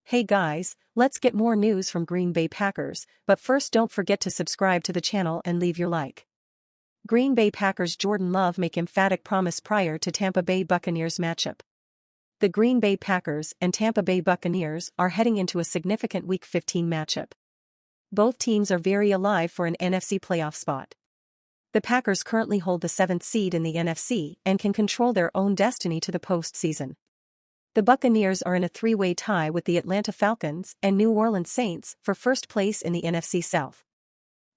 Hey guys, let's get more news from Green Bay Packers, but first don't forget to subscribe to the channel and leave your like. Green Bay Packers Jordan Love make emphatic promise prior to Tampa Bay Buccaneers matchup. The Green Bay Packers and Tampa Bay Buccaneers are heading into a significant Week 15 matchup. Both teams are very alive for an NFC playoff spot. The Packers currently hold the 7th seed in the NFC and can control their own destiny to the postseason. The Buccaneers are in a three-way tie with the Atlanta Falcons and New Orleans Saints for first place in the NFC South.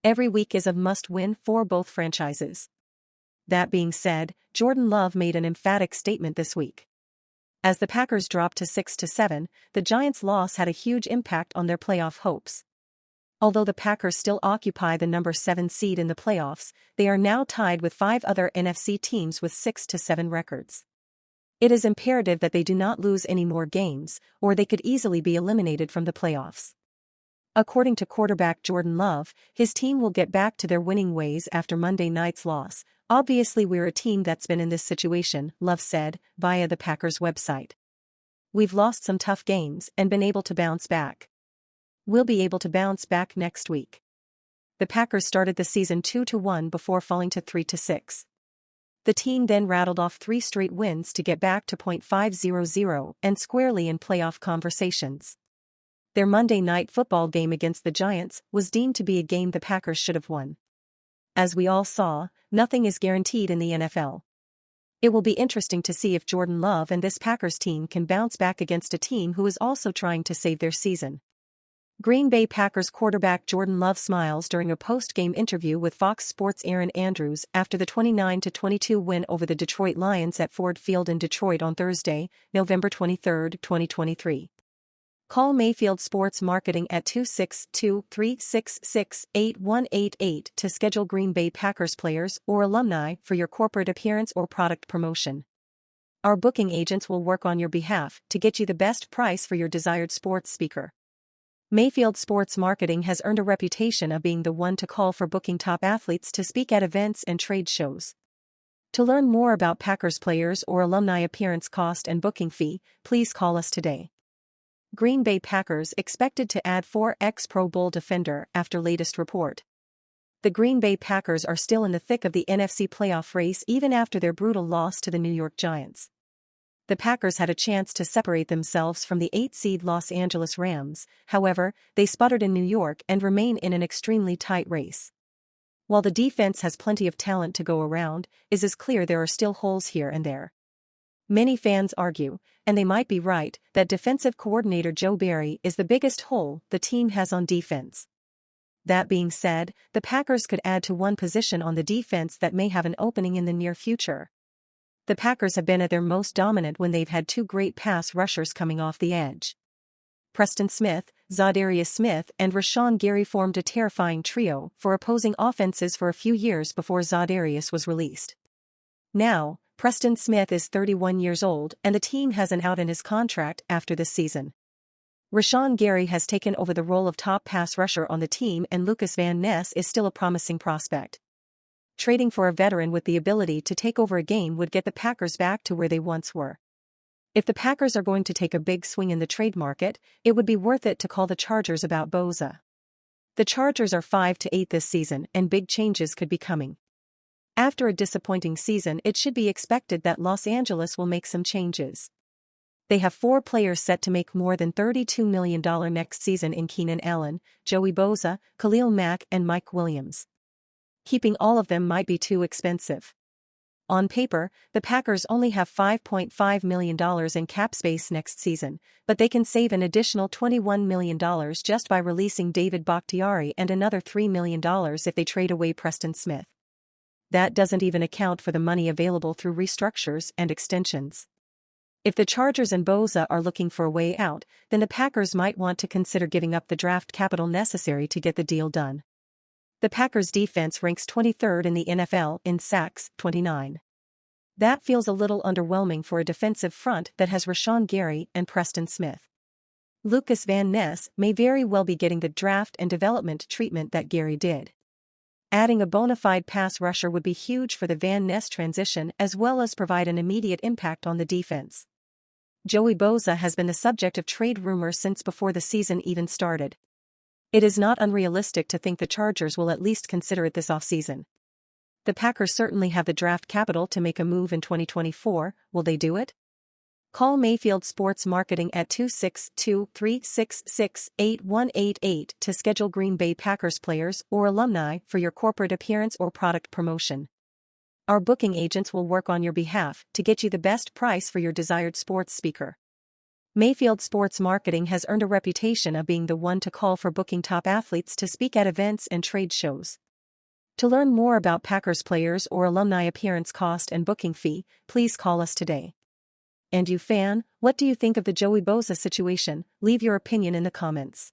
Every week is a must-win for both franchises. That being said, Jordan Love made an emphatic statement this week. As the Packers dropped to 6-7, the Giants' loss had a huge impact on their playoff hopes. Although the Packers still occupy the number 7 seed in the playoffs, they are now tied with 5 other NFC teams with 6-7 records. It is imperative that they do not lose any more games, or they could easily be eliminated from the playoffs. According to quarterback Jordan Love, his team will get back to their winning ways after Monday night's loss. Obviously we're a team that's been in this situation, Love said, via the Packers website. We've lost some tough games and been able to bounce back. We'll be able to bounce back next week. The Packers started the season 2-1 before falling to 3-6. The team then rattled off 3 straight wins to get back to .500 and squarely in playoff conversations. Their Monday Night Football game against the Giants was deemed to be a game the Packers should have won. As we all saw, nothing is guaranteed in the NFL. It will be interesting to see if Jordan Love and this Packers team can bounce back against a team who is also trying to save their season. Green Bay Packers quarterback Jordan Love smiles during a post-game interview with Fox Sports' Aaron Andrews after the 29-22 win over the Detroit Lions at Ford Field in Detroit on Thursday, November 23, 2023. Call Mayfield Sports Marketing at 262-366-8188 to schedule Green Bay Packers players or alumni for your corporate appearance or product promotion. Our booking agents will work on your behalf to get you the best price for your desired sports speaker. Mayfield Sports Marketing has earned a reputation of being the one to call for booking top athletes to speak at events and trade shows. To learn more about Packers players or alumni appearance cost and booking fee, please call us today. Green Bay Packers expected to add 4 ex-Pro Bowl defender after latest report. The Green Bay Packers are still in the thick of the NFC playoff race even after their brutal loss to the New York Giants. The Packers had a chance to separate themselves from the 8-seed Los Angeles Rams, however, they sputtered in New York and remain in an extremely tight race. While the defense has plenty of talent to go around, it is clear there are still holes here and there. Many fans argue, and they might be right, that defensive coordinator Joe Barry is the biggest hole the team has on defense. That being said, the Packers could add to one position on the defense that may have an opening in the near future. The Packers have been at their most dominant when they've had 2 great pass rushers coming off the edge. Preston Smith, Zadarius Smith and Rashawn Gary formed a terrifying trio for opposing offenses for a few years before Zadarius was released. Now, Preston Smith is 31 years old and the team has an out in his contract after this season. Rashawn Gary has taken over the role of top pass rusher on the team and Lucas Van Ness is still a promising prospect. Trading for a veteran with the ability to take over a game would get the Packers back to where they once were. If the Packers are going to take a big swing in the trade market, it would be worth it to call the Chargers about Bosa. The Chargers are 5-8 this season and big changes could be coming. After a disappointing season, it should be expected that Los Angeles will make some changes. They have 4 players set to make more than $32 million next season in Keenan Allen, Joey Bosa, Khalil Mack and Mike Williams. Keeping all of them might be too expensive. On paper, the Packers only have $5.5 million in cap space next season, but they can save an additional $21 million just by releasing David Bakhtiari and another $3 million if they trade away Preston Smith. That doesn't even account for the money available through restructures and extensions. If the Chargers and Bosa are looking for a way out, then the Packers might want to consider giving up the draft capital necessary to get the deal done. The Packers' defense ranks 23rd in the NFL in sacks, 29. That feels a little underwhelming for a defensive front that has Rashawn Gary and Preston Smith. Lucas Van Ness may very well be getting the draft and development treatment that Gary did. Adding a bona fide pass rusher would be huge for the Van Ness transition as well as provide an immediate impact on the defense. Joey Bosa has been the subject of trade rumors since before the season even started. It is not unrealistic to think the Chargers will at least consider it this offseason. The Packers certainly have the draft capital to make a move in 2024, will they do it? Call Mayfield Sports Marketing at 262-366-8188 to schedule Green Bay Packers players or alumni for your corporate appearance or product promotion. Our booking agents will work on your behalf to get you the best price for your desired sports speaker. Mayfield Sports Marketing has earned a reputation of being the one to call for booking top athletes to speak at events and trade shows. To learn more about Packers players or alumni appearance cost and booking fee, please call us today. And you fan, what do you think of the Joey Bosa situation? Leave your opinion in the comments.